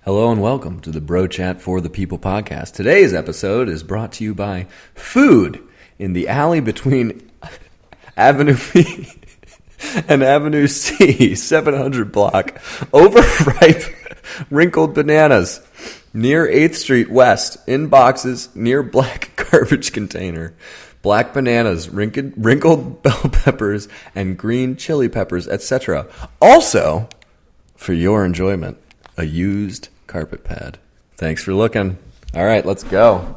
Hello and welcome to the Bro Chat for the People podcast. Today's episode is brought to you by food in the alley between Avenue B and Avenue C, 700 block, overripe wrinkled bananas near 8th Street West, in boxes near black garbage container. Black bananas, wrinkled bell peppers, and green chili peppers, etc. Also, for your enjoyment, a used carpet pad. Thanks for looking. All right, let's go.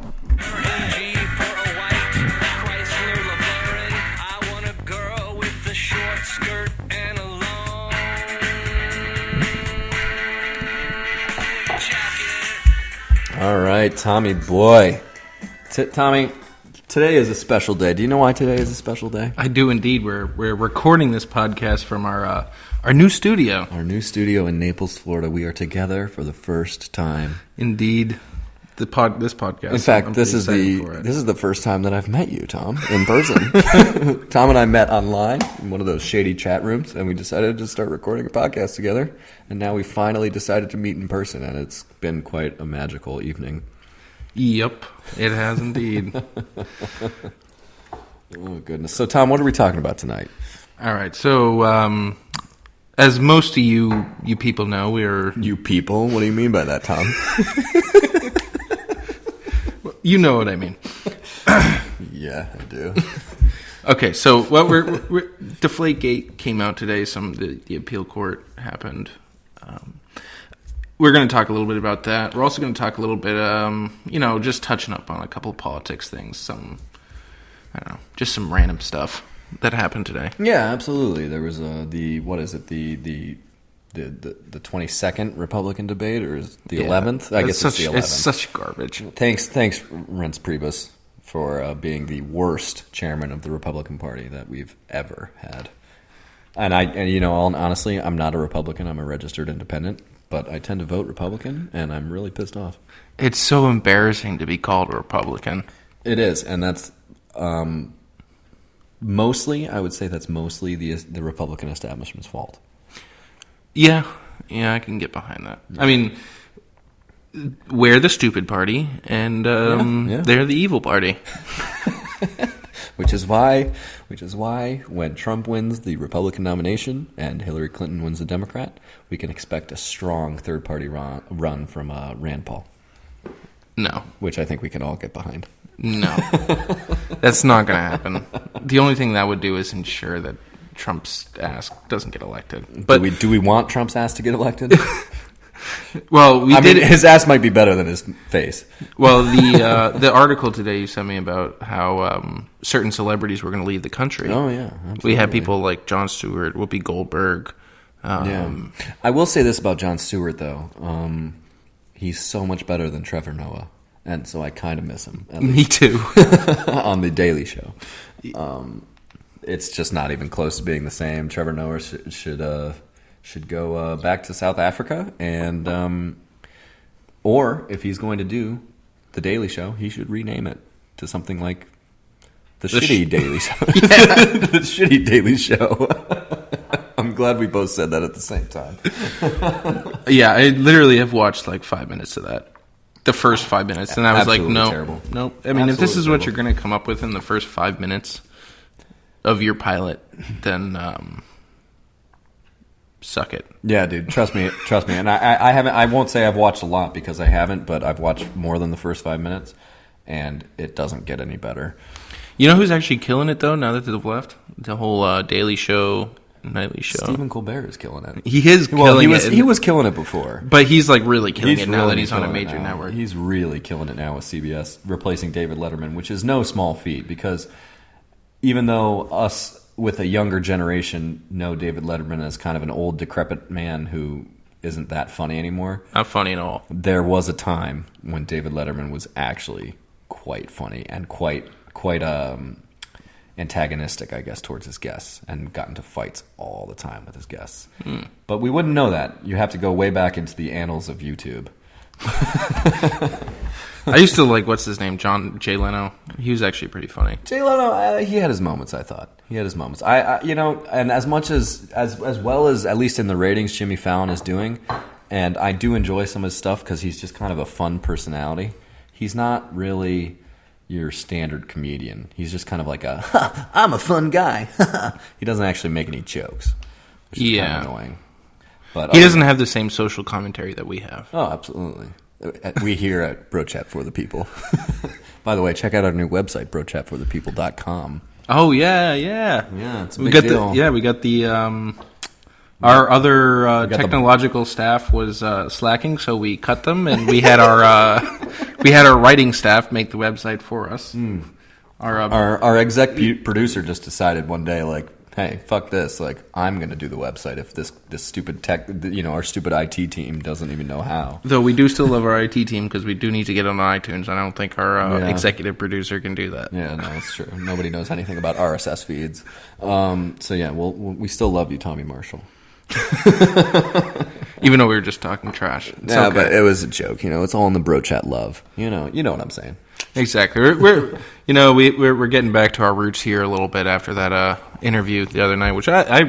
All right, Tommy boy. Tommy, today is a special day. Do you know why today is a special day? I do indeed. We're recording this podcast from our new studio. Our new studio in Naples, Florida. We are together for the first time. Indeed, this podcast. In fact, this is the first time that I've met you, Tom, in person. Tom and I met online in one of those shady chat rooms, and we decided to start recording a podcast together. And now we finally decided to meet in person, and it's been quite a magical evening. Yep, it has indeed. Oh, goodness. So, Tom, what are we talking about tonight? All right, so as most of you people know, we're... You people? What do you mean by that, Tom? You know what I mean. Yeah, I do. Okay, so what DeflateGate came out today. The appeal court happened. We're going to talk a little bit about that. We're also going to talk a little bit, just touching up on a couple of politics things. Just some random stuff that happened today. Yeah, absolutely. There was the 22nd Republican debate, or is the 11th? I guess it's the 11th. It's such garbage. Thanks, Reince Priebus, for being the worst chairman of the Republican Party that we've ever had. And honestly, I'm not a Republican. I'm a registered independent, but I tend to vote Republican, and I'm really pissed off. It's so embarrassing to be called a Republican. It is, and that's mostly the Republican establishment's fault. Yeah, I can get behind that. I mean, we're the stupid party, and they're the evil party. Which is why when Trump wins the Republican nomination and Hillary Clinton wins the Democrat, we can expect a strong third-party run from Rand Paul. No. Which I think we can all get behind. No. That's not going to happen. The only thing that would do is ensure that Trump's ass doesn't get elected. But do we want Trump's ass to get elected? Well, his ass might be better than his face. Well, the article today you sent me about how certain celebrities were going to leave the country. Oh yeah, absolutely. We had people like Jon Stewart, Whoopi Goldberg. I will say this about Jon Stewart though: he's so much better than Trevor Noah, and so I kind of miss him. Me too. On the Daily Show. It's just not even close to being the same. Trevor Noah should go back to South Africa, and or if he's going to do the Daily Show, he should rename it to something like the Shitty Daily Show. The Shitty Daily Show. I'm glad we both said that at the same time. Yeah, I literally have watched like 5 minutes of that. The first 5 minutes, and I was Absolutely like, terrible. Nope. I mean, if this is what you're going to come up with in the first 5 minutes of your pilot, then suck it. Yeah, dude. Trust me. And I haven't. I won't say I've watched a lot because I haven't, but I've watched more than the first 5 minutes, and it doesn't get any better. You know who's actually killing it though? Now that they've left, the whole Daily Show, Nightly Show. Stephen Colbert is killing it. He is killing it. He was killing it before, but he's like really killing it now that he's on a major network. He's really killing it now with CBS, replacing David Letterman, which is no small feat because even though us with a younger generation know David Letterman as kind of an old, decrepit man who isn't that funny anymore. Not funny at all. There was a time when David Letterman was actually quite funny and quite antagonistic, I guess, towards his guests and got into fights all the time with his guests. Mm. But we wouldn't know that. You have to go way back into the annals of YouTube. I used to like, what's his name, Jay Leno. He was actually pretty funny. Jay Leno, he had his moments, I thought. He had his moments. And as much as well as, at least in the ratings, Jimmy Fallon is doing, And I do enjoy some of his stuff because he's just kind of a fun personality. He's not really your standard comedian. He's just kind of like I'm a fun guy. He doesn't actually make any jokes, which is kind of annoying. But he doesn't have the same social commentary that we have. Oh, absolutely. We here at Bro Chat for the People. By the way, check out our new website, brochatforthepeople.com. Oh, yeah. Yeah, it's a big deal. We got the... Our other technological staff was slacking, so we cut them, and we had our writing staff make the website for us. Our exec producer just decided one day, like, hey, fuck this! Like, I'm going to do the website if this stupid tech, our stupid IT team doesn't even know how. Though we do still love our IT team because we do need to get on iTunes, and I don't think our executive producer can do that. Yeah, no, that's true. Nobody knows anything about RSS feeds. So yeah, we still love you, Tommy Marshall. Even though we were just talking trash. Yeah, okay. But it was a joke. It's all in the Bro Chat love. You know what I'm saying. Exactly. We're getting back to our roots here a little bit after that interview the other night, which I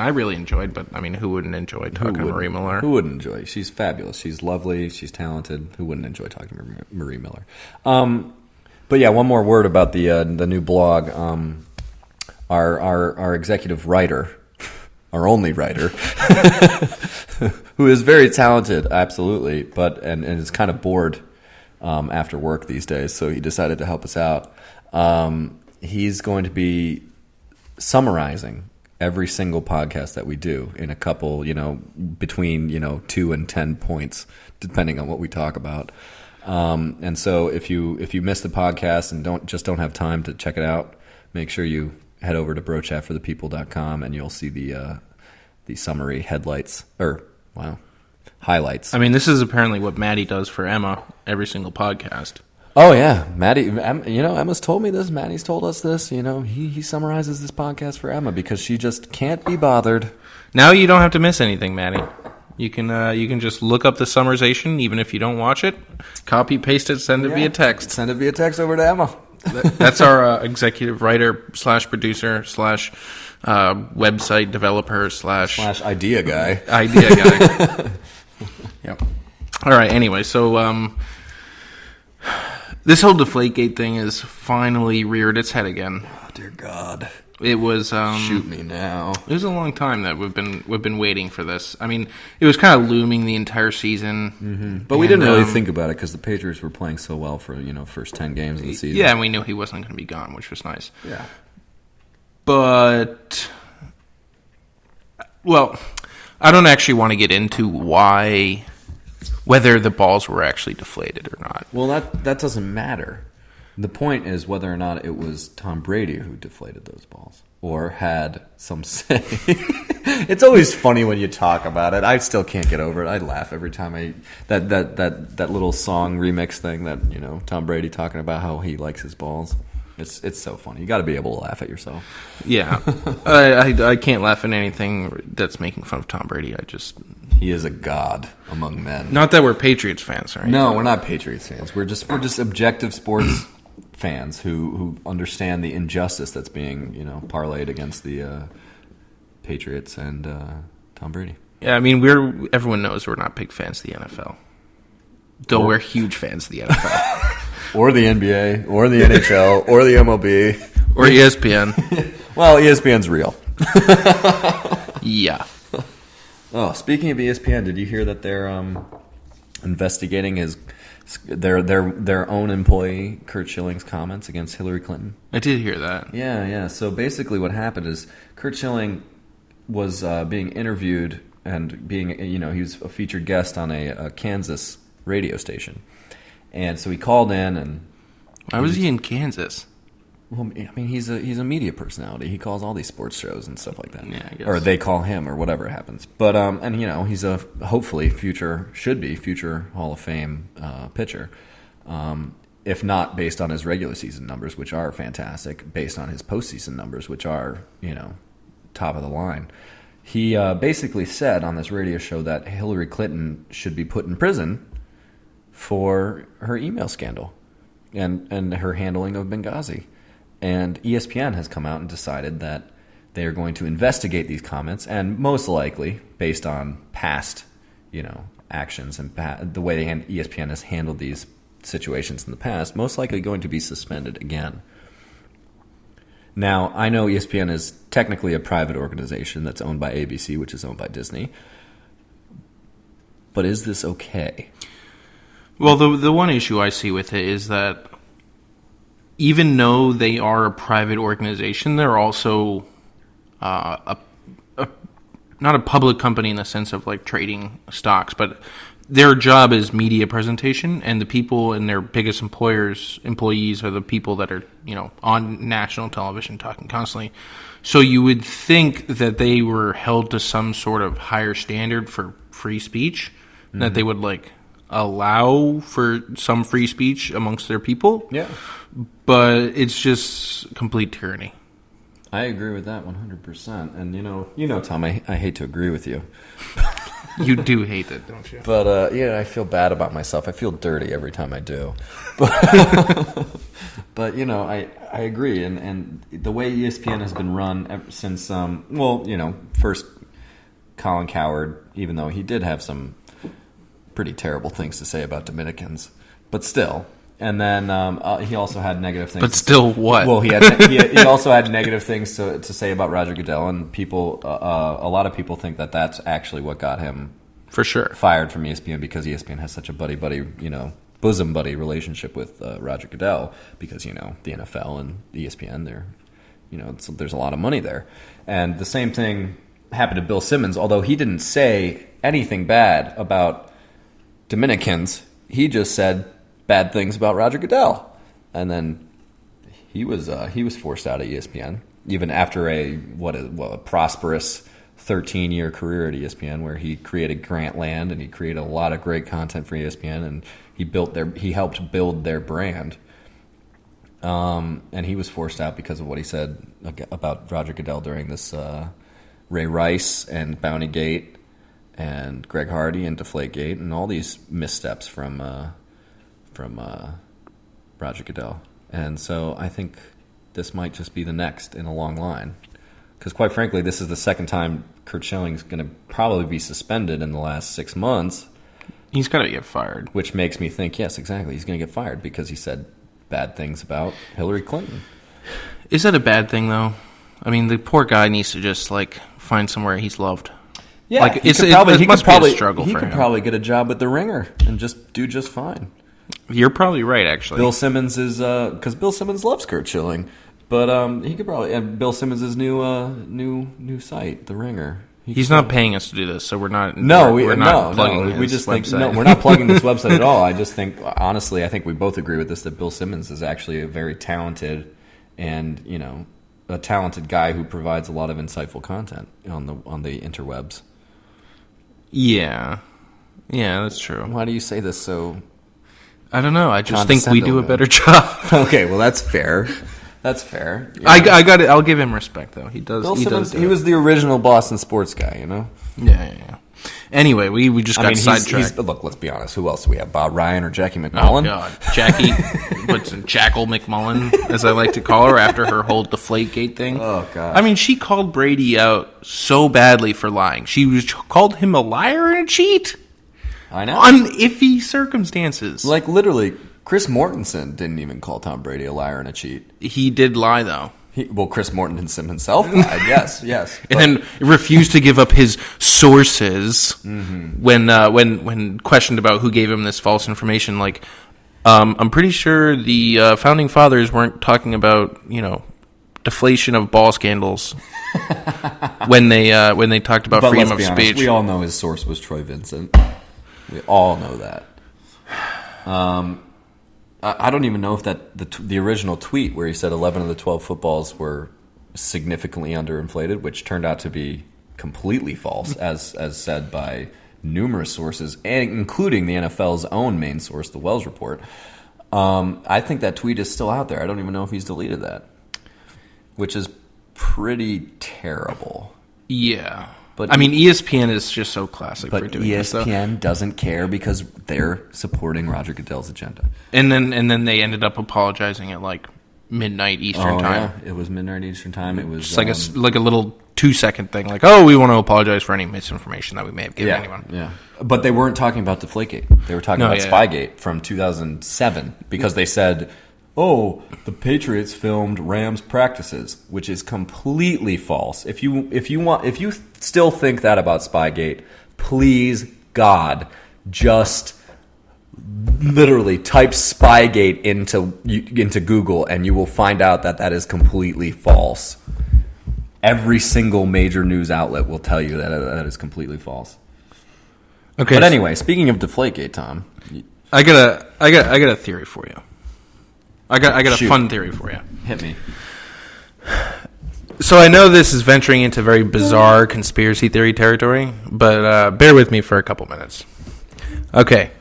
really enjoyed. But I mean, who wouldn't enjoy talking to Marie Miller? Who wouldn't enjoy? She's fabulous. She's lovely. She's talented. Who wouldn't enjoy talking to Marie Miller? But yeah, one more word about the new blog. Our executive writer. Our only writer, who is very talented, absolutely, but and is kind of bored after work these days, so he decided to help us out. He's going to be summarizing every single podcast that we do in a couple, between 2 and 10 points, depending on what we talk about. And so if you miss the podcast and don't have time to check it out, make sure you head over to brochatforthepeople.com and you'll see the summary highlights. I mean, this is apparently what Maddie does for Emma every single podcast. Oh yeah, Maddie. Emma's told me this. Maddie's told us this. He summarizes this podcast for Emma because she just can't be bothered. Now you don't have to miss anything, Maddie. You can just look up the summarization, even if you don't watch it. Copy, paste it, send it via text. Send it via text over to Emma. That's our executive writer / producer / website developer / idea guy. Yep. All right. Anyway, so this whole DeflateGate thing has finally reared its head again. Oh dear God! It was shoot me now. It was a long time that we've been waiting for this. I mean, it was kind of looming the entire season, but we didn't really think about it because the Patriots were playing so well for first 10 games of the season. Yeah, and we knew he wasn't going to be gone, which was nice. Yeah, but I don't actually want to get into whether the balls were actually deflated or not. Well, that doesn't matter. The point is whether or not it was Tom Brady who deflated those balls or had some say. It's always funny when you talk about it. I still can't get over it. I laugh every time that little song remix thing that Tom Brady talking about how he likes his balls. It's so funny. You got to be able to laugh at yourself. Yeah, I can't laugh at anything that's making fun of Tom Brady. He is a god among men. Not that we're Patriots fans, right? No, we're not Patriots fans. We're just objective sports fans who understand the injustice that's being parlayed against the Patriots and Tom Brady. Yeah, I mean everyone knows we're not big fans of the NFL, though we're huge fans of the NFL. Or the NBA, or the NHL, or the MLB. Or ESPN. Well, ESPN's real. Yeah. Oh, speaking of ESPN, did you hear that they're investigating their own employee, Curt Schilling's comments against Hillary Clinton? I did hear that. Yeah. So basically what happened is Curt Schilling was being interviewed and being, he was a featured guest on a Kansas radio station. And so he called in and... Why was he in Kansas? Well, I mean, he's a media personality. He calls all these sports shows and stuff like that. Yeah, I guess. Or they call him or whatever happens. But, and he's a hopefully future Hall of Fame pitcher. If not based on his regular season numbers, which are fantastic, based on his postseason numbers, which are, top of the line. He basically said on this radio show that Hillary Clinton should be put in prison for her email scandal and her handling of Benghazi. And ESPN has come out and decided that they are going to investigate these comments and most likely, based on past, actions and the way ESPN has handled these situations in the past, most likely going to be suspended again. Now, I know ESPN is technically a private organization that's owned by ABC, which is owned by Disney. But is this okay? Well, the one issue I see with it is that even though they are a private organization, they're also not a public company in the sense of like trading stocks, but their job is media presentation, and the people in their biggest employees are the people that are, on national television talking constantly. So you would think that they were held to some sort of higher standard for free speech, that they would like allow for some free speech amongst their people. Yeah. But it's just complete tyranny. I agree with that 100%. And Tom, I hate to agree with you. You do hate it, don't you? But I feel bad about myself. I feel dirty every time I do. But I agree. And the way ESPN has been run ever since, first Colin Cowherd, even though he did have some pretty terrible things to say about Dominicans, but still. And then he also had negative things. But still, what? Well, he also had negative things to say about Roger Goodell, and people, a lot of people think that that's actually what got him for sure fired from ESPN, because ESPN has such a buddy, bosom buddy relationship with Roger Goodell, because the NFL and ESPN, there's a lot of money there, and the same thing happened to Bill Simmons. Although he didn't say anything bad about Dominicans, he just said bad things about Roger Goodell, and then he was forced out of ESPN, even after a prosperous 13-year career at ESPN, where he created Grantland and he created a lot of great content for ESPN, and he helped build their brand. And he was forced out because of what he said about Roger Goodell during this Ray Rice and Bountygate and Greg Hardy and DeflateGate and all these missteps from Roger Goodell. And so I think this might just be the next in a long line. Because quite frankly, this is the second time Curt Schilling's going to probably be suspended in the last 6 months. He's got to get fired. Which makes me think, yes, exactly, he's going to get fired because he said bad things about Hillary Clinton. Is that a bad thing, though? I mean, the poor guy needs to just, find somewhere he's loved. Yeah, it must be a struggle for him. He could probably get a job with The Ringer and just do just fine. You're probably right, actually. Bill Simmons is, because Bill Simmons loves Curt Schilling. But he could probably have Bill Simmons' new site, The Ringer. He's not paying us to do this, so we're not. We're not plugging we just website. think we're not plugging this website at all. I just think, honestly, I think we both agree with this, that Bill Simmons is actually a very talented and a talented guy who provides a lot of insightful content on the interwebs. Yeah, that's true. Why do you say this so? I don't know. I just think we do a better job. Okay, well that's fair. That's fair. Yeah. I got it. I'll give him respect, though. He does. Bill Simmons, he was the original Boston sports guy, Yeah. Anyway, we just got sidetracked. Look, let's be honest. Who else do we have? Bob Ryan or Jackie McMullen? Oh God, Jackal McMullen, as I like to call her, after her whole DeflateGate thing. Oh God. I mean, she called Brady out so badly for lying. She called him a liar and a cheat. I know. On iffy circumstances. Literally, Chris Mortensen didn't even call Tom Brady a liar and a cheat. He did lie, though. Chris Mortensen himself lied. Yes. And then refused to give up his sources when questioned about who gave him this false information. I'm pretty sure the founding fathers weren't talking about deflation of ball scandals when they talked about freedom of speech. We all know his source was Troy Vincent. We all know that. I don't even know if that the original tweet where he said 11 of the 12 footballs were significantly underinflated, which turned out to be completely false, as said by numerous sources, and including the NFL's own main source, the Wells Report. I think that tweet is still out there. I don't even know if he's deleted that, which is pretty terrible. Yeah. But ESPN is just so classic for doing this. But ESPN doesn't care because they're supporting Roger Goodell's agenda. And then they ended up apologizing at midnight Eastern time. Yeah, it was midnight Eastern time. It was just like a little 2-second thing, like, oh, we want to apologize for any misinformation that we may have given anyone. Yeah, but they weren't talking about DeflateGate. They were talking about Spygate from 2007 because they said, "Oh, the Patriots filmed Rams practices," which is completely false. If you still think that about Spygate, please God, just literally type Spygate into Google and you will find out that is completely false. Every single major news outlet will tell you that is completely false. Okay. But anyway, speaking of DeflateGate, Tom, I got a theory for you. I got a fun theory for you. Hit me. So I know this is venturing into very bizarre conspiracy theory territory, but bear with me for a couple minutes. Okay.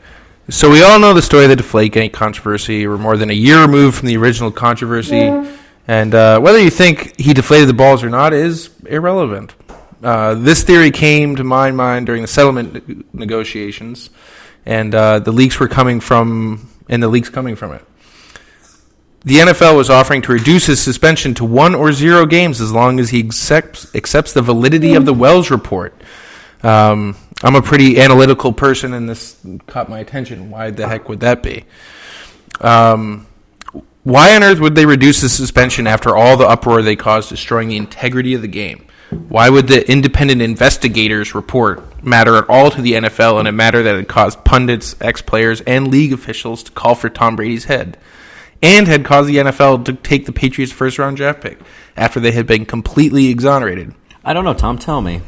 So we all know the story of the DeflateGate controversy. We're more than a year removed from the original controversy. And whether you think he deflated the balls or not is irrelevant. This theory came to my mind during the settlement negotiations, and the leaks coming from it. The NFL was offering to reduce his suspension to 1 or 0 games as long as he accepts the validity of the Wells report. I'm a pretty analytical person, and this caught my attention. Why the heck would that be? Why on earth would they reduce the suspension after all the uproar they caused destroying the integrity of the game? Why would the independent investigators' report matter at all to the NFL in a matter that had caused pundits, ex-players, and league officials to call for Tom Brady's head, and had caused the NFL to take the Patriots' first-round draft pick after they had been completely exonerated? I don't know, Tom. Tell me.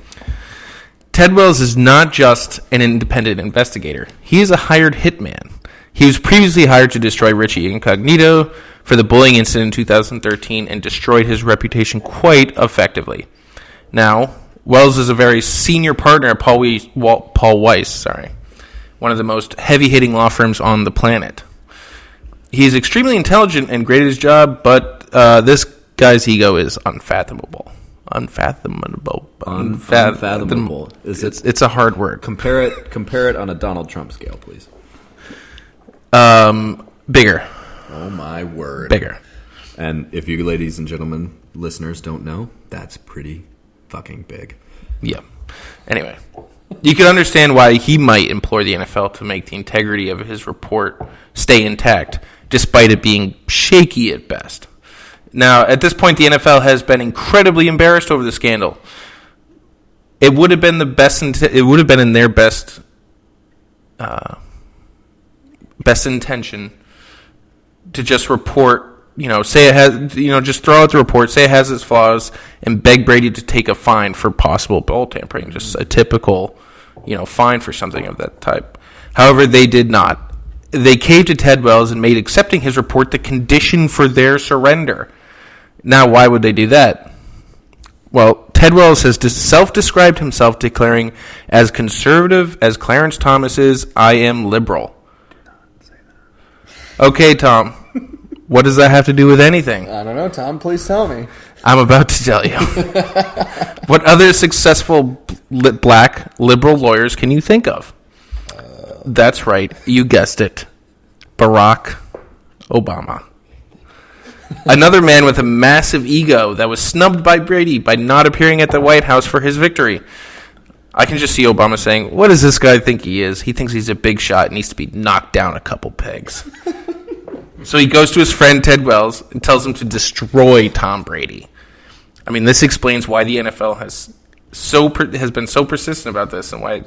Ted Wells is not just an independent investigator. He is a hired hitman. He was previously hired to destroy Richie Incognito for the bullying incident in 2013 and destroyed his reputation quite effectively. Now, Wells is a very senior partner at Paul Weiss, one of the most heavy-hitting law firms on the planet. He is extremely intelligent and great at his job, but this guy's ego is unfathomable. Unfathomable. It's a hard word. Compare it on a Donald Trump scale, please. Bigger. Oh my word. Bigger. And if you ladies and gentlemen, listeners don't know, that's pretty fucking big. Yeah. Anyway, you can understand why he might implore the NFL to make the integrity of his report stay intact, despite it being shaky at best. Now, at this point, the NFL has been incredibly embarrassed over the scandal. It would have been in their best intention to just report, say it has, just throw out the report, say it has its flaws, and beg Brady to take a fine for possible ball tampering, just a typical, fine for something of that type. However, they did not. They caved to Ted Wells and made accepting his report the condition for their surrender. Now, why would they do that? Well, Ted Wells has self-described himself, declaring, as conservative as Clarence Thomas is, I am liberal. Okay, Tom, what does that have to do with anything? I don't know, Tom. Please tell me. I'm about to tell you. What other successful black liberal lawyers can you think of? That's right. You guessed it. Barack Obama. Another man with a massive ego that was snubbed by Brady by not appearing at the White House for his victory. I can just see Obama saying, what does this guy think he is? He thinks he's a big shot and needs to be knocked down a couple pegs. So he goes to his friend Ted Wells and tells him to destroy Tom Brady. I mean, this explains why the NFL has been so persistent about this and why,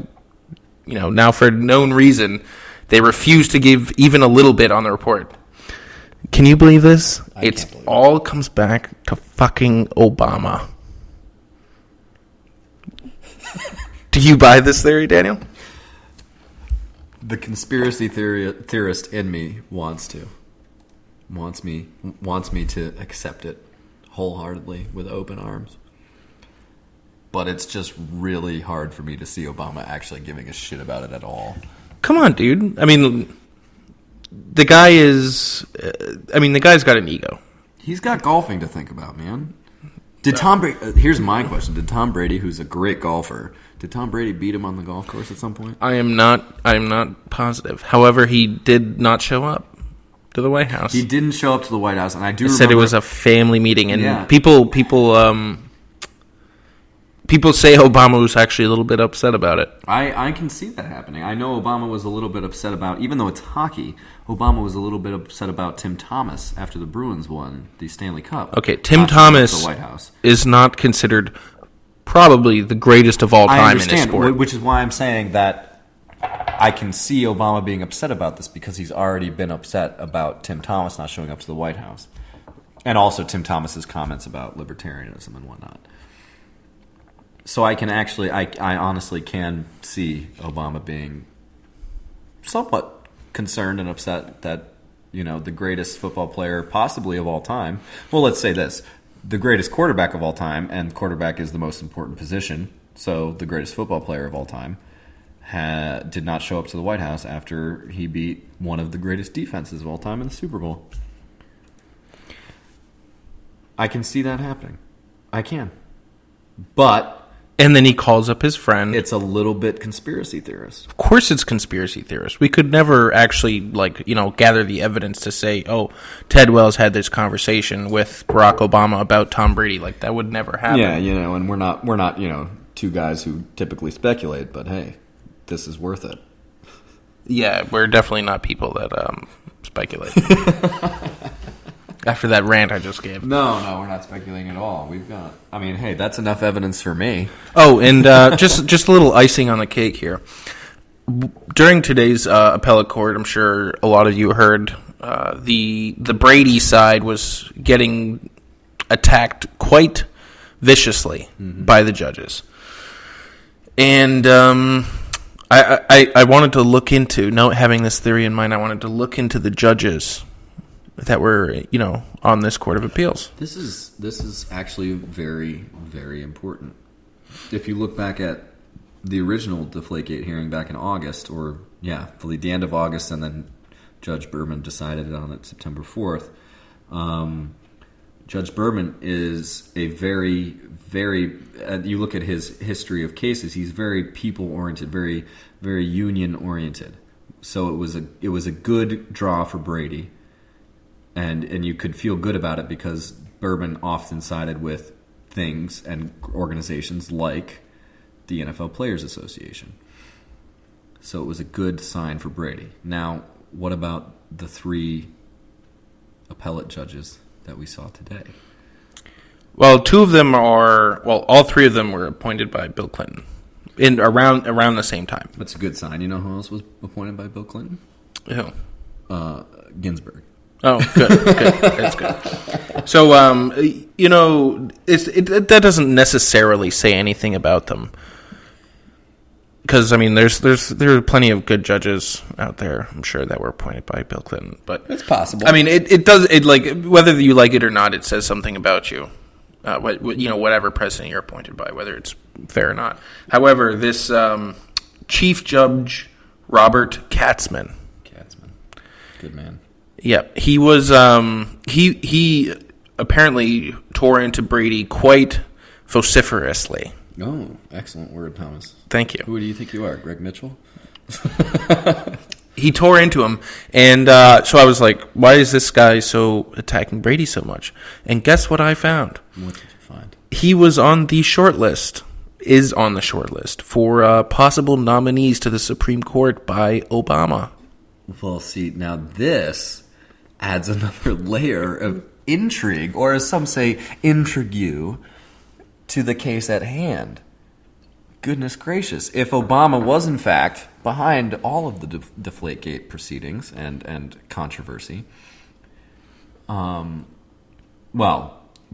now for known reason, they refuse to give even a little bit on the report. Can you believe this? It all comes back to fucking Obama. Do you buy this theory, Daniel? The conspiracy theorist in me wants me to accept it wholeheartedly with open arms. But it's just really hard for me to see Obama actually giving a shit about it at all. Come on, dude. I mean, the guy's got an ego. He's got golfing to think about, man. Did Tom Brady? Here's my question: did Tom Brady, who's a great golfer, did Tom Brady beat him on the golf course at some point? I am not positive. However, he did not show up. to the White House. He didn't show up to the White House, and I do remember... said it was a family meeting, and Yeah. people say Obama was actually a little bit upset about it. I can see that happening. I know Obama was a little bit upset about, even though it's hockey, Obama was a little bit upset about Tim Thomas after the Bruins won the Stanley Cup. Okay, Tim Not showing up to Thomas the White House. is not considered probably the greatest of all I time in his understand, sport. which is why I'm saying that I can see Obama being upset about this because he's already been upset about Tim Thomas not showing up to the White House. And also Tim Thomas's comments about libertarianism and whatnot. So I can actually, I honestly can see Obama being somewhat concerned and upset that, the greatest football player possibly of all time, well, let's say this, the greatest quarterback of all time, and quarterback is the most important position, so the greatest football player of all time, did not show up to the White House after he beat one of the greatest defenses of all time in the Super Bowl. I can see that happening. I can. But... And then he calls up his friend. It's a little bit conspiracy theorist. Of course it's conspiracy theorist. We could never actually, gather the evidence to say, oh, Ted Wells had this conversation with Barack Obama about Tom Brady. Like, that would never happen. Yeah, and we're not, two guys who typically speculate, but hey, this is worth it. Yeah, we're definitely not people that speculate. After that rant I just gave. No, we're not speculating at all. Hey, that's enough evidence for me. Oh, and just a little icing on the cake here. During today's appellate court, I'm sure a lot of you heard the Brady side was getting attacked quite viciously by the judges. And I wanted to look into, having this theory in mind, I wanted to look into the judges that were, on this Court of Appeals. This is actually very, very important. If you look back at the original DeflateGate hearing back in August, the end of August, and then Judge Berman decided on it September 4th, Judge Berman is a very, very, you look at his history of cases, he's very people-oriented, very, very union-oriented. So it was a good draw for Brady. And you could feel good about it because Berman often sided with things and organizations like the NFL Players Association. So it was a good sign for Brady. Now, what about the three appellate judges that we saw today? Well, all three of them were appointed by Bill Clinton around the same time. That's a good sign. You know who else was appointed by Bill Clinton? Who? Ginsburg. Oh, good. That's good. So, that doesn't necessarily say anything about them. Because, there are plenty of good judges out there, I'm sure, that were appointed by Bill Clinton. But it's possible. It does, whether you like it or not, it says something about you. Whatever president you're appointed by, whether it's fair or not. However, this Chief Judge Robert Katzmann. Good man. Yeah, he was. He apparently tore into Brady quite vociferously. Oh, excellent word, Thomas. Thank you. Who do you think you are, Greg Mitchell? He tore into him, and so I was like, "Why is this guy so attacking Brady so much?" And guess what I found? What did you find? He was on the short list. Is on the short list for possible nominees to the Supreme Court by Obama. Well, see, now this adds another layer of intrigue, or as some say, intrigue, to the case at hand. Goodness gracious. If Obama was, in fact, behind all of the DeflateGate proceedings and controversy,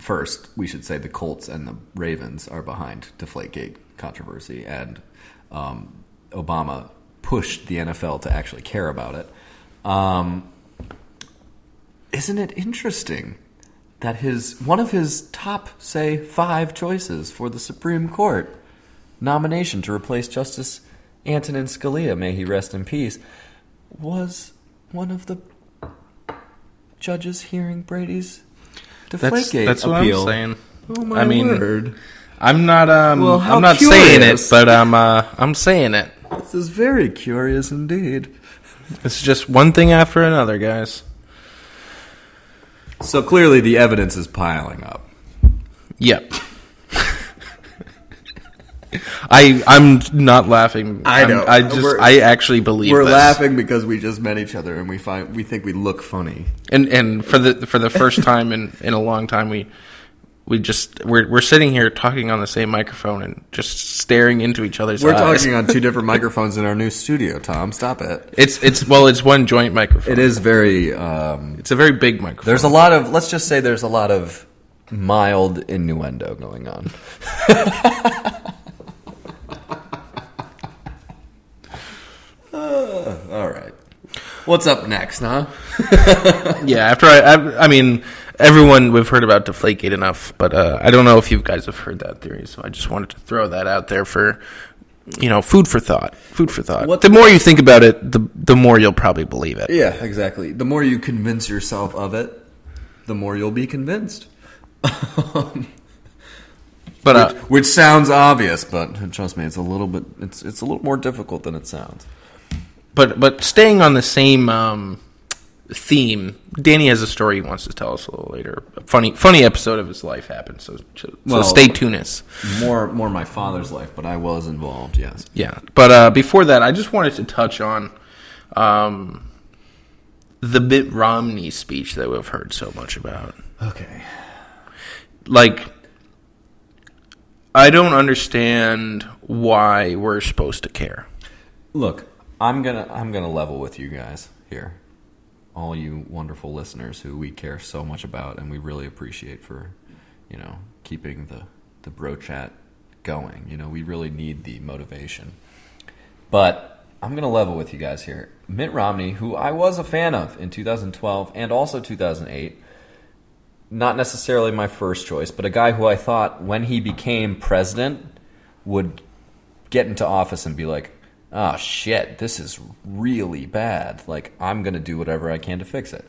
first, we should say the Colts and the Ravens are behind DeflateGate controversy, and Obama pushed the NFL to actually care about it. Isn't it interesting that one of his top, say, 5 choices for the Supreme Court nomination to replace Justice Antonin Scalia, may he rest in peace, was one of the judges hearing Brady's DeflateGate that's appeal? What I'm saying. Oh my word! I'm not. Well, I'm not curious. saying it, but I'm saying it. This is very curious indeed. It's just one thing after another, guys. So clearly the evidence is piling up. Yep. I'm not laughing. I know. I actually believe we're this. laughing because we just met each other and we think we look funny. And for the first time in a long time we're sitting here talking on the same microphone and just staring into each other's eyes. We're talking on two different microphones in our new studio, Tom. Stop it. It's one joint microphone. It is very it's a very big microphone. There's a lot of, let's just say there's a lot of mild innuendo going on. All right. What's up next, huh? Yeah, after I mean, everyone, we've heard about DeflateGate enough, but I don't know if you guys have heard that theory, so I just wanted to throw that out there for, food for thought. Food for thought. The more you think about it, the more you'll probably believe it. Yeah, exactly. The more you convince yourself of it, the more you'll be convinced. But which sounds obvious, but trust me, it's a little more difficult than it sounds. But staying on the same theme, Danny has a story he wants to tell us a little later. A funny episode of his life happened, so stay tuned. More my father's life, but I was involved, yes. Yeah, but before that, I just wanted to touch on the Mitt Romney speech that we've heard so much about. Okay. I don't understand why we're supposed to care. Look, I'm gonna level with you guys here, all you wonderful listeners who we care so much about and we really appreciate for, keeping the bro chat going. We really need the motivation. But I'm gonna level with you guys here. Mitt Romney, who I was a fan of in 2012 and also 2008. Not necessarily my first choice, but a guy who I thought when he became president would get into office and be like, oh shit, this is really bad. I'm going to do whatever I can to fix it.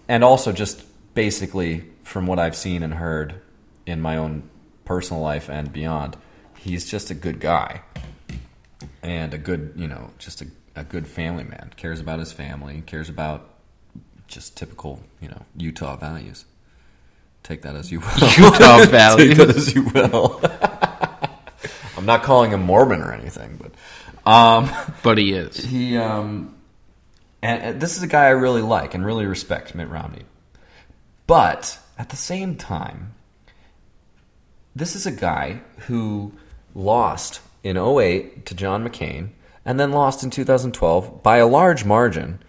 And also just basically from what I've seen and heard in my own personal life and beyond, he's just a good guy. And a good, just a good family man. Cares about his family, cares about just typical, Utah values. Take that as you will. Utah values. Take that as you will. I'm not calling him Mormon or anything, but he is. He and this is a guy I really like and really respect, Mitt Romney. But at the same time, this is a guy who lost in 2008 to John McCain and then lost in 2012 by a large margin.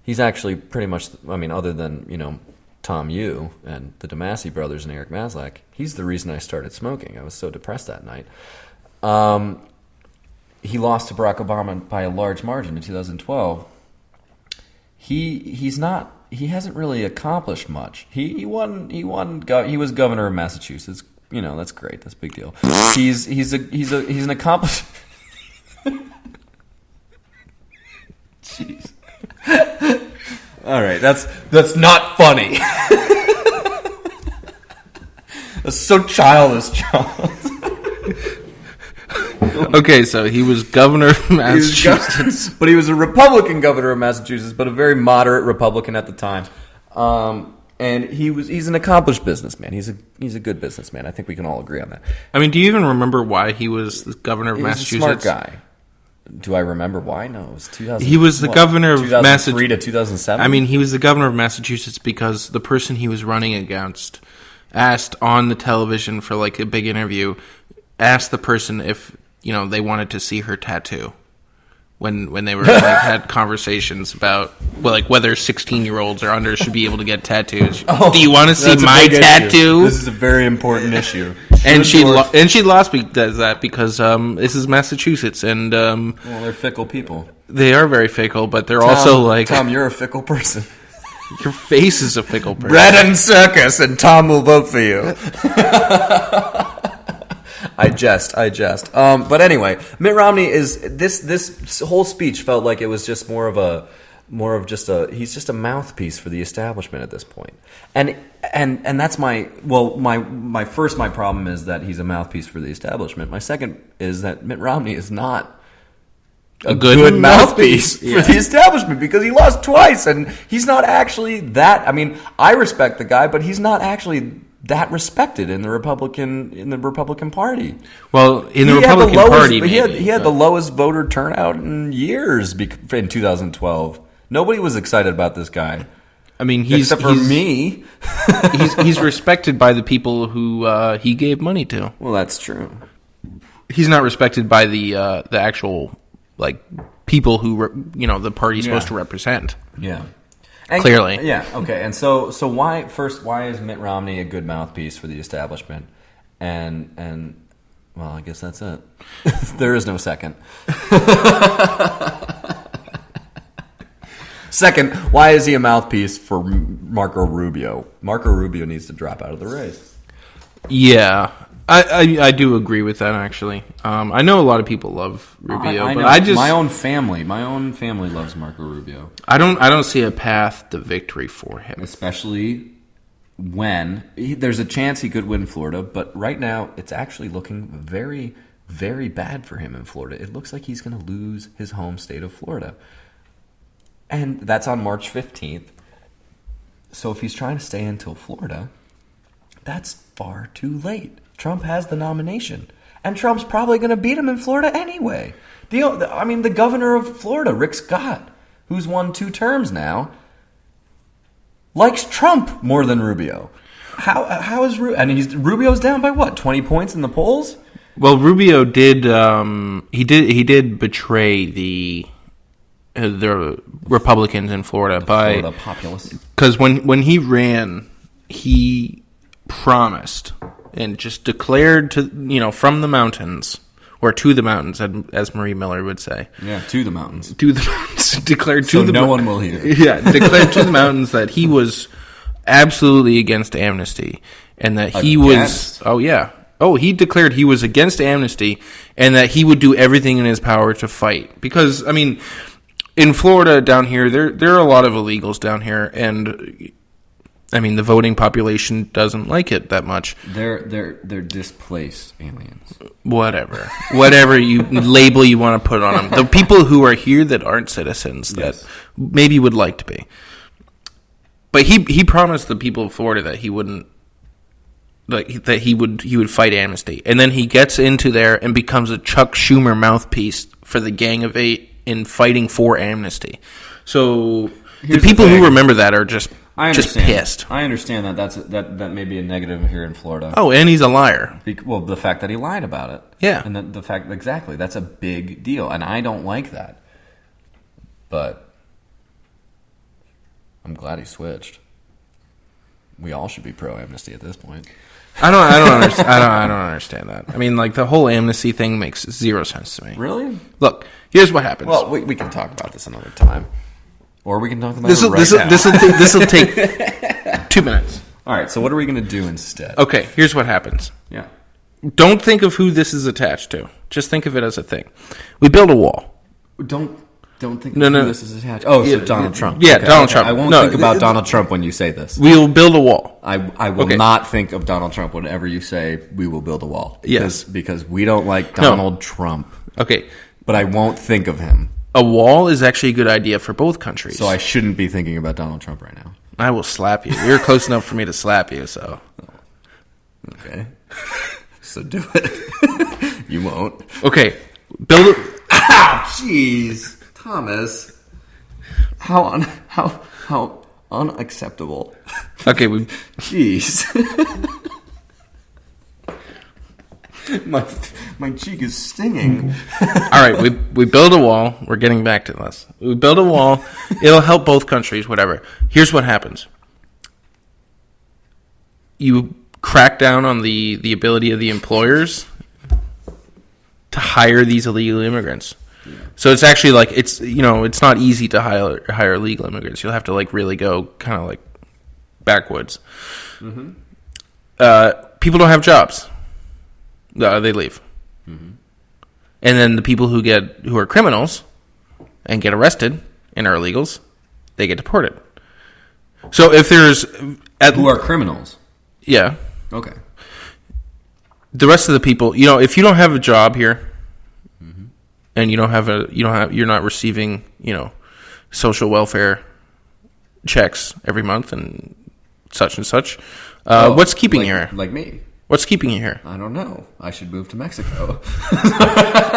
He's actually pretty much, other than, Tom Yu and the DeMasi brothers and Eric Maslach, he's the reason I started smoking. I was so depressed that night. He lost to Barack Obama by a large margin in 2012. He hasn't really accomplished much. He was governor of Massachusetts. That's great. That's a big deal. He's an accomplished. Jeez. All right, that's not funny. That's so childish, Charles. Okay, so he was governor of Massachusetts. But he was a Republican governor of Massachusetts, but a very moderate Republican at the time. And he's an accomplished businessman. He's a good businessman. I think we can all agree on that. Do you even remember why he was the governor of Massachusetts? He's a smart guy. Do I remember why? No, it was 2000. He was the governor of 2003 to 2007. He was the governor of Massachusetts because the person he was running against asked on the television for a big interview, asked the person if they wanted to see her tattoo when they were had conversations about whether 16-year-olds or under should be able to get tattoos. Do you want to see my tattoo? This is a very important issue. And she lost because this is Massachusetts, and they're fickle people. They are very fickle, but they're also Tom, you're a fickle person. Your face is a fickle person. Bread and circus, and Tom will vote for you. I jest. But anyway, Mitt Romney is this whole speech felt like it was just he's just a mouthpiece for the establishment at this point. And that's my problem is that he's a mouthpiece for the establishment. My second is that Mitt Romney is not a good mouthpiece for the establishment, because he lost twice, and he's not actually that. I mean, I respect the guy, but he's not actually that respected in the Republican Party. Well, in the Republican Party, he had the lowest voter turnout in years in 2012. Nobody was excited about this guy. I mean, except for me. he's respected by the people who he gave money to. Well, that's true. He's not respected by the actual people who the party's supposed to represent. Yeah. And clearly. Yeah, okay. And so why is Mitt Romney a good mouthpiece for the establishment? And well, I guess that's it. There is no second. Second, why is he a mouthpiece for Marco Rubio? Marco Rubio needs to drop out of the race. Yeah. I do agree with that, actually. I know a lot of people love Rubio, but my own family loves Marco Rubio. I don't see a path to victory for him, especially when there's a chance he could win Florida. But right now, it's actually looking very, very bad for him in Florida. It looks like he's going to lose his home state of Florida, and that's on March 15th. So if he's trying to stay until Florida, that's far too late. Trump has the nomination, and Trump's probably going to beat him in Florida anyway. The governor of Florida, Rick Scott, who's won 2 terms now, likes Trump more than Rubio. How is Rubio's down by what, 20 points in the polls? Well, Rubio did he did betray the Republicans in Florida Florida populace, because when he ran, he promised and just declared from the mountains, or to the mountains, as Marie Miller would say. Yeah, to the mountains. To the mountains. Declared so to the no one will hear. Yeah, declared to the mountains that he was absolutely against amnesty, and that he was. Oh yeah. Oh, he declared he was against amnesty, and that he would do everything in his power to fight. Because in Florida down here, there are a lot of illegals down here, and the voting population doesn't like it that much. They're displaced aliens. Whatever you label you want to put on them. The people who are here that aren't citizens that maybe would like to be. But he promised the people of Florida that he wouldn't, that he would fight amnesty, and then he gets into there and becomes a Chuck Schumer mouthpiece for the Gang of Eight in fighting for amnesty. So the people who remember that are just pissed. I understand that may be a negative here in Florida. Oh, and he's a liar. Well, the fact that he lied about it. Yeah. And the fact, exactly, that's a big deal. And I don't like that. But I'm glad he switched. We all should be pro-amnesty at this point. I don't understand that. The whole amnesty thing makes zero sense to me. Really? Look, here's what happens. Well, we can talk about this another time. Or we can talk about it right now. This will take 2 minutes. All right, so what are we going to do instead? Okay, here's what happens. Yeah. Don't think of who this is attached to. Just think of it as a thing. We build a wall. Don't think of who this is attached. Oh, so Donald Trump. Yeah, okay, Donald Trump. I won't think about Donald Trump when you say this. We'll build a wall. I will not think of Donald Trump whenever you say we will build a wall. Because we don't like Donald Trump. Okay. But I won't think of him. A wall is actually a good idea for both countries. So I shouldn't be thinking about Donald Trump right now. I will slap you. You're close enough for me to slap you, so. Okay. So do it. You won't. Okay. Build it. Jeez. Thomas. How unacceptable. Okay, Jeez. My cheek is stinging. All right, we build a wall. We're getting back to this. We build a wall. It'll help both countries, whatever. Here's what happens. You crack down on the ability of the employers to hire these illegal immigrants. Yeah. So it's actually it's not easy to hire illegal immigrants. You'll have to really go kind of backwoods. Mm-hmm. People don't have jobs. They leave. Mm-hmm. And then the people who are criminals and get arrested and are illegals, they get deported. So if there's who are criminals, yeah, okay. The rest of the people, if you don't have a job here, mm-hmm. and you're not receiving, social welfare checks every month and such, what's keeping you here? Like me. What's keeping you here? I don't know. I should move to Mexico.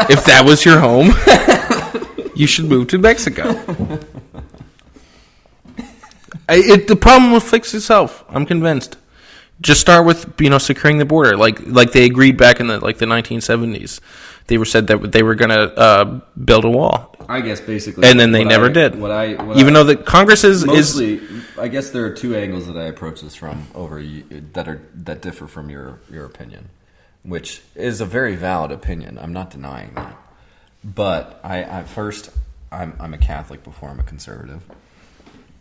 If that was your home, you should move to Mexico. The problem will fix itself. I'm convinced. Just start with securing the border, like they agreed back in the 1970s. They said that they were going to build a wall. I guess basically, and then they never did. Even though the Congress is mostly, I guess there are two angles that I approach this from that differ from your opinion, which is a very valid opinion. I'm not denying that, but I'm a Catholic before I'm a conservative,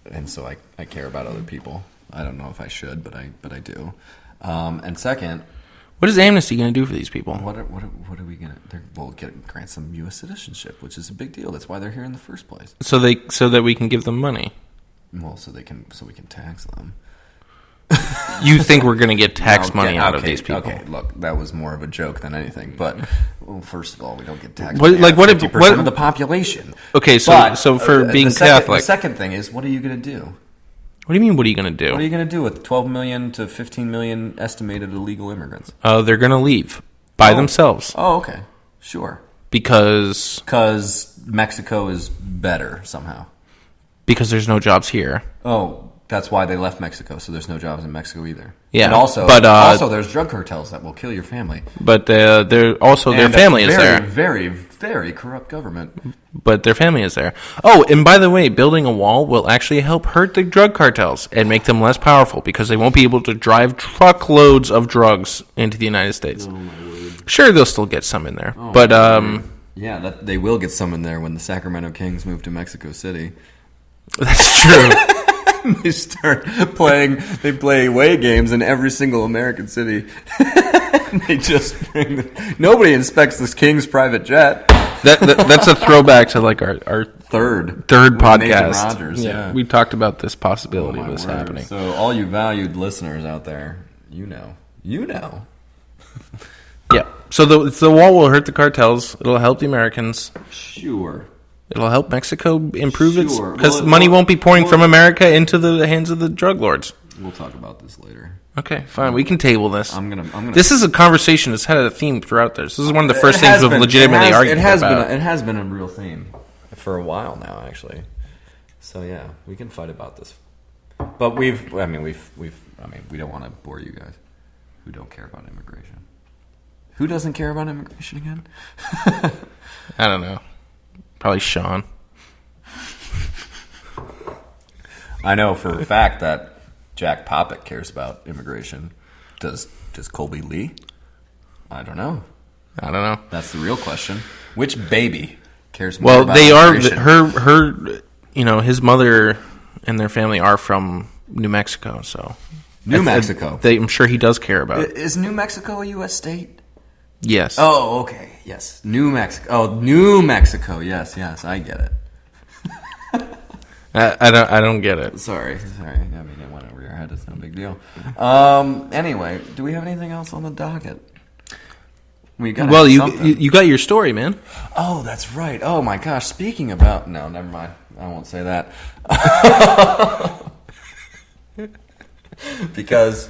and so I care about other people. I don't know if I should, but I do. And second, what is amnesty going to do for these people? What are we going to? We'll grant them U.S. citizenship, which is a big deal. That's why they're here in the first place. So that we can give them money. Well, so we can tax them. You think we're going to get tax money out of these people? Okay, look, that was more of a joke than anything. But first of all, we don't get tax money. What 50% of the population? Okay, so for being Catholic, the second thing is, what are you going to do? What do you mean, what are you going to do? What are you going to do with 12 million to 15 million estimated illegal immigrants? They're going to leave by themselves. Oh, okay. Sure. Because Mexico is better somehow. Because there's no jobs here. Oh, that's why they left Mexico, so there's no jobs in Mexico either. Yeah. And also there's drug cartels that will kill your family. But their family is there. Very, very corrupt government. But their family is there. Oh, and by the way, building a wall will actually help hurt the drug cartels and make them less powerful because they won't be able to drive truckloads of drugs into the United States. Oh, my word. Sure, they'll still get some in there. Oh, but yeah, they will get some in there when the Sacramento Kings move to Mexico City. That's true. They play away games in every single American city. They just nobody inspects this King's private jet. That's a throwback to like our third podcast. Rogers, yeah. We talked about this possibility of this happening. So all you valued listeners out there, you know. Yeah. So the wall will hurt the cartels. It'll help the Americans. Sure. It'll help Mexico improve its because money won't be pouring from America into the hands of the drug lords. We'll talk about this later. Okay, fine. We can table this. I'm gonna. This is a conversation that's had a theme throughout this. This is one of the first things we've legitimately argued about. It has been a real theme for a while now, actually. So yeah, we can fight about this. But we don't want to bore you guys who don't care about immigration. Who doesn't care about immigration again? I don't know. Probably Sean. I know for a fact that Jack Popick cares about immigration. Does Colby Lee? I don't know. That's the real question. Which baby cares more about immigration? Her his mother and their family are from New Mexico, so New Mexico. I'm sure he does care about it. Is New Mexico a U.S. state? Yes. Oh, okay. Yes. New Mexico. Oh, New Mexico. Yes, I get it. I don't get it. Sorry. I mean, it went over your head. It's no big deal. Anyway, do we have anything else on the docket? You got your story, man. Oh, that's right. Oh my gosh. Speaking about no, never mind. I won't say that. because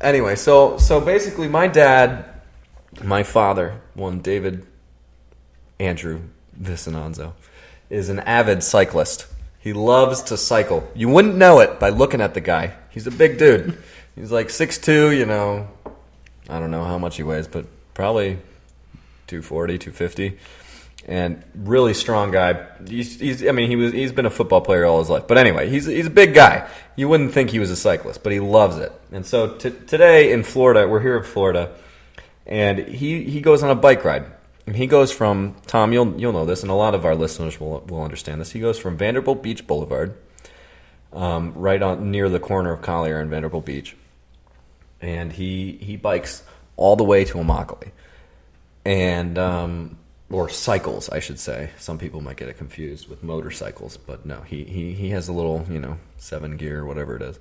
anyway, so basically my father, one David Andrew Vicinanzo, is an avid cyclist. He loves to cycle. You wouldn't know it by looking at the guy. He's a big dude. He's like 6'2", I don't know how much he weighs, but probably 240, 250. And really strong guy. He's been a football player all his life. But anyway, he's a big guy. You wouldn't think he was a cyclist, but he loves it. And so today in Florida, we're here in Florida, and he goes on a bike ride. And he goes from, Tom, you'll know this, and a lot of our listeners will understand this. He goes from Vanderbilt Beach Boulevard, right on near the corner of Collier and Vanderbilt Beach, and he bikes all the way to Immokalee, and or cycles, I should say. Some people might get it confused with motorcycles, but no, he has a little 7 gear or whatever it is,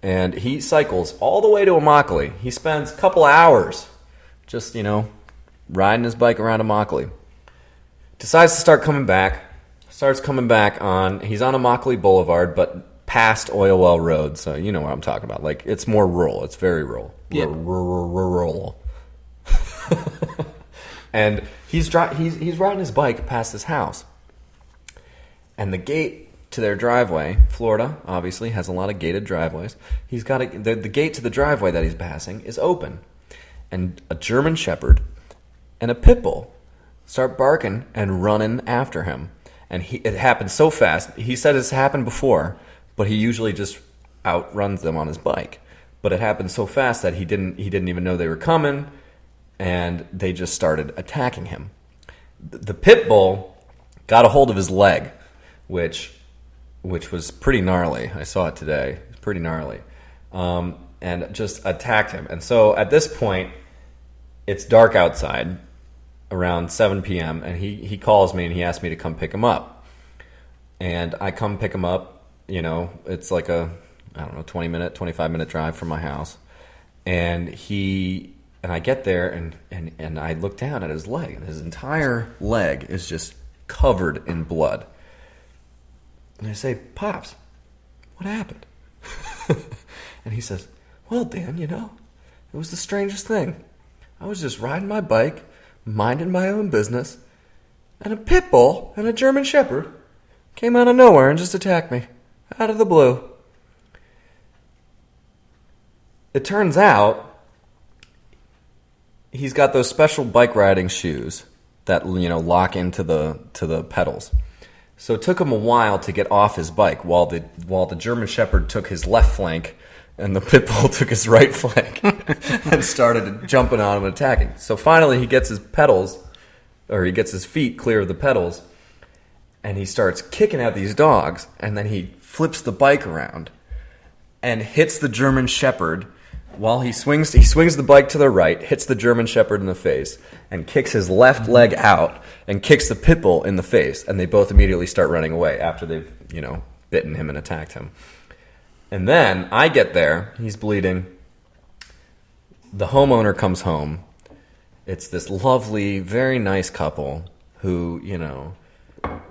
and he cycles all the way to Immokalee. He spends a couple hours just riding his bike around Immokalee. Decides to start coming back. Starts coming back on, he's on Immokalee Boulevard, but past Oil Well Road, so you know what I'm talking about. Like, it's more rural. It's very rural. Yeah. Rural. And he's riding his bike past his house. And the gate to their driveway, Florida, obviously, has a lot of gated driveways. He's got the gate to the driveway that he's passing is open. And a German Shepherd and a pit bull start barking and running after him. And it happened so fast. He said it's happened before, but he usually just outruns them on his bike. But it happened so fast that he didn't even know they were coming, and they just started attacking him. The pit bull got a hold of his leg, which was pretty gnarly. I saw it today. It's pretty gnarly. And just attacked him. And so at this point, it's dark outside, around 7 p.m., and he calls me and he asks me to come pick him up. And I come pick him up. It's like a, 25-minute drive from my house. And I get there and I look down at his leg, and his entire leg is just covered in blood. And I say, "Pops, what happened?" And he says, "Well, Dan, it was the strangest thing. I was just riding my bike, minding my own business, and a pit bull and a German Shepherd came out of nowhere and just attacked me, out of the blue." It turns out he's got those special bike riding shoes that lock into the pedals. So it took him a while to get off his bike while the German Shepherd took his left flank and the pit bull took his right flank and started jumping on him and attacking. So finally he gets his feet clear of the pedals, and he starts kicking at these dogs, and then he flips the bike around and hits the German Shepherd while he swings the bike to the right, hits the German Shepherd in the face, and kicks his left leg out and kicks the pit bull in the face, and they both immediately start running away after they've, bitten him and attacked him. And then I get there, he's bleeding. The homeowner comes home. It's this lovely, very nice couple who,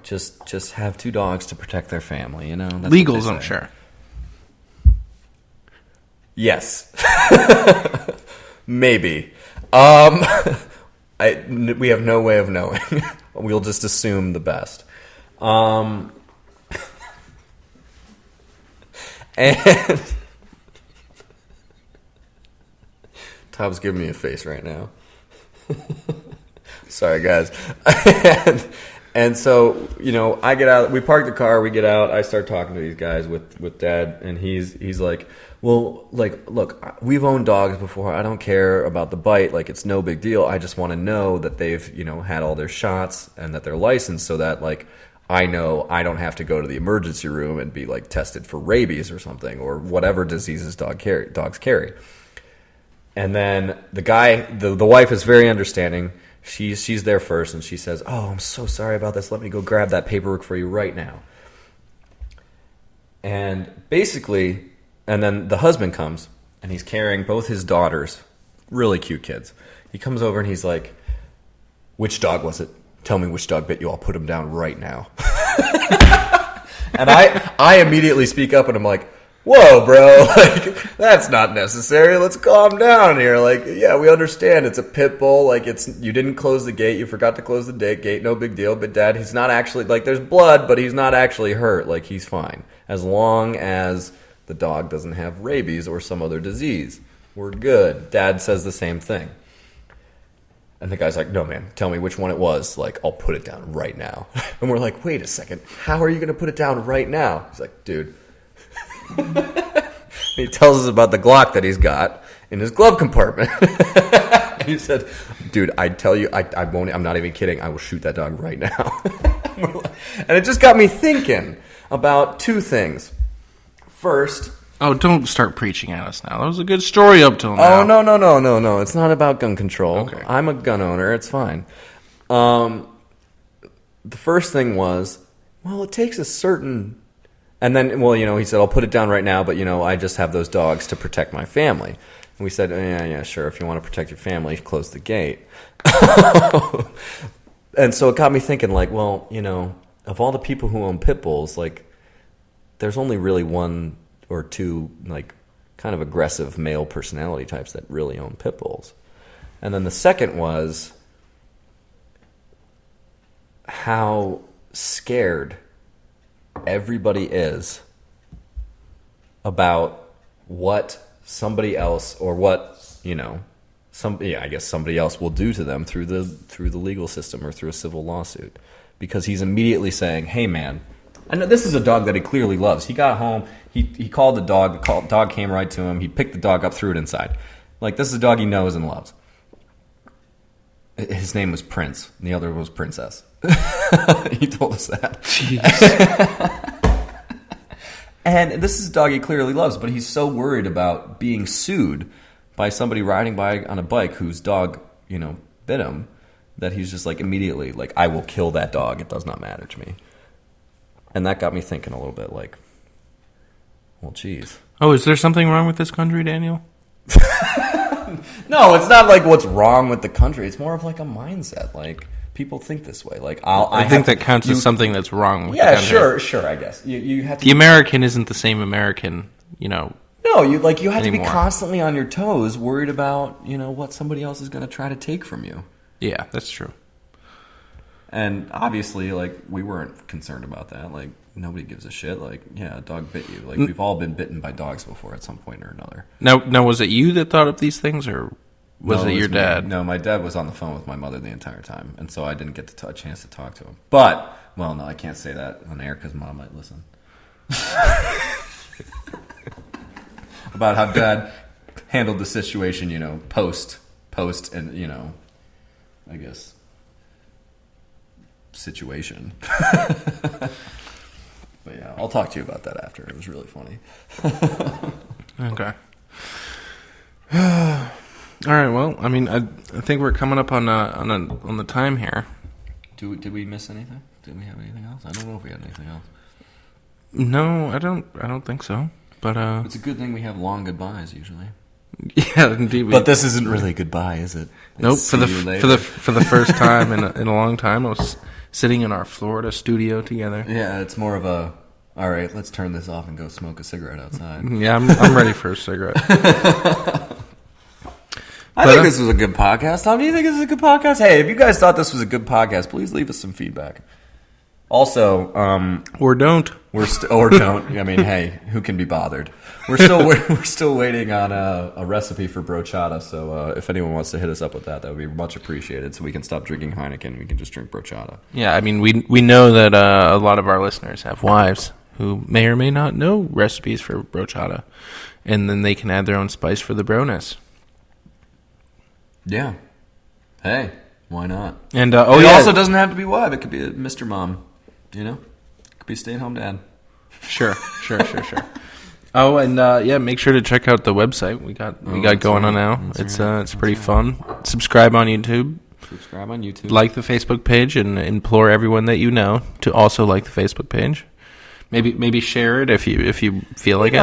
just have 2 dogs to protect their family, That's Legals, I'm sure. Yes. Maybe. We have no way of knowing. We'll just assume the best. And Tom's giving me a face right now. Sorry, guys. And so, I get out. We park the car. We get out. I start talking to these guys with Dad, and he's like, "Well, look, we've owned dogs before. I don't care about the bite. It's no big deal. I just want to know that they've, had all their shots and that they're licensed, so that I know I don't have to go to the emergency room and be tested for rabies or something, or whatever diseases dogs carry." And then the wife is very understanding. She's there first, and she says, "Oh, I'm so sorry about this. Let me go grab that paperwork for you right now." And basically, and then the husband comes, and he's carrying both his daughters, really cute kids. He comes over and he's like, "Which dog was it? Tell me which dog bit you. I'll put him down right now." And I immediately speak up, and I'm like, "Whoa, bro, that's not necessary. Let's calm down here. Yeah, we understand it's a pit bull. You didn't close the gate. You forgot to close the gate. No big deal. But Dad, he's not actually, there's blood, but he's not actually hurt. He's fine. As long as the dog doesn't have rabies or some other disease, we're good." Dad says the same thing. And the guy's like, "No, man, tell me which one it was. I'll put it down right now." And we're like, "Wait a second. How are you going to put it down right now?" He's like, "Dude." He tells us about the Glock that he's got in his glove compartment. He said, "Dude, I tell you, I won't. I'm not even kidding. I will shoot that dog right now." And it just got me thinking about 2 things. First, don't start preaching at us now. That was a good story up till now. Oh, no. It's not about gun control. Okay. I'm a gun owner. It's fine. The first thing was, it takes a certain... And then, he said, "I'll put it down right now, but, I just have those dogs to protect my family." And we said, yeah, sure. If you want to protect your family, close the gate. And so it got me thinking, like, well, of all the people who own pit bulls, like, there's only really one or two, like, kind of aggressive male personality types that really own pit bulls. And then the second was how scared everybody is about what somebody else or what, I guess somebody else will do to them through the legal system or through a civil lawsuit, because he's immediately saying, "Hey, man," and this is a dog that he clearly loves. He got home, he called the dog. The dog came right to him. He picked the dog up, threw it inside. Like, this is a dog he knows and loves. His name was Prince, and the other was Princess. He told us that. Jeez. And this is a dog he clearly loves, but he's so worried about being sued by somebody riding by on a bike whose dog, bit him, that he's just like immediately like, I will kill that dog. It does not matter to me. And that got me thinking a little bit like, well, geez. Oh, is there something wrong with this country, Daniel? No, it's not like what's wrong with the country. It's more of like a mindset. Like, people think this way. Like, I think that counts as something that's wrong with the country. Yeah, sure, I guess. You have to. The American isn't the same American, No, you have anymore. To be constantly on your toes, worried about, what somebody else is going to try to take from you. Yeah, that's true. And obviously, like, we weren't concerned about that. Like, nobody gives a shit. Like, yeah, a dog bit you. Like, we've all been bitten by dogs before at some point or another. Now, was it you that thought of these things, or was it your dad? No, my dad was on the phone with my mother the entire time, and so I didn't get a chance to talk to him. But, well, no, I can't say that on air because Mom might listen. About how Dad handled the situation, post, and, I guess, situation. But yeah, I'll talk to you about that after. It was really funny. Okay. All right. Well, I mean, I think we're coming up on the time here. Did we miss anything? Did we have anything else? I don't know if we had anything else. No, I don't think so. But it's a good thing we have long goodbyes usually. Yeah, indeed. But this isn't really a goodbye, is it? Nope. For the first time in a long time, I was sitting in our Florida studio together. Yeah, it's more of a, all right, let's turn this off and go smoke a cigarette outside. Yeah, I'm ready for a cigarette. I think this was a good podcast. Tom, do you think this is a good podcast? Hey, if you guys thought this was a good podcast, please leave us some feedback. Also, or don't. Or don't. I mean, hey, who can be bothered? We're still waiting on a recipe for brochata. So if anyone wants to hit us up with that would be much appreciated. So we can stop drinking Heineken and we can just drink brochata. Yeah, I mean, we know that a lot of our listeners have wives who may or may not know recipes for brochata, and then they can add their own spice for the broness. Yeah. Hey, why not? And it also doesn't have to be wife. It could be a Mr. Mom. It could be stay-at-home dad. Sure. Oh, and make sure to check out the website we got going on now. It's pretty fun. Subscribe on YouTube. Like the Facebook page, and implore everyone that you know to also like the Facebook page. Maybe share it if you feel like it.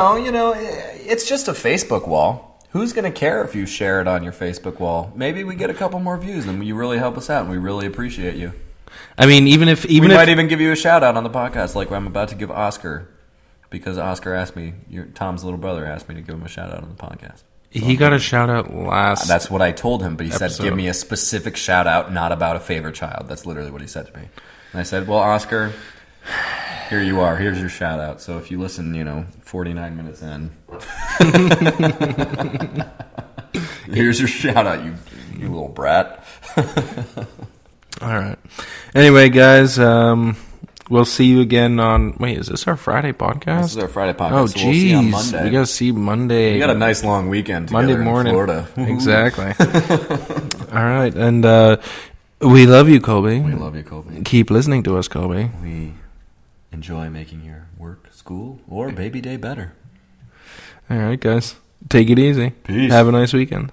It's just a Facebook wall. Who's going to care if you share it on your Facebook wall? Maybe we get a couple more views, and you really help us out, and we really appreciate you. I mean, we might even give you a shout out on the podcast, like I'm about to give Oscar, because Oscar asked me, Tom's little brother asked me to give him a shout out on the podcast. So he got a shout out last. That's what I told him, but he episode. said, "Give me a specific shout out, not about a favorite child." That's literally what he said to me. And I said, "Well, Oscar, here you are. Here's your shout out. So if you listen, 49 minutes in, here's your shout out, you little brat." All right. Anyway, guys, we'll see you again on... Wait, is this our Friday podcast? This is our Friday podcast. Oh, so we'll see you on geez. Monday. We got to see Monday. We got a nice long weekend together Monday morning. in Florida. Exactly. All right. And we love you, Colby. We love you, Colby. Keep listening to us, Colby. We enjoy making your work, school, or baby day better. All right, guys. Take it easy. Peace. Have a nice weekend.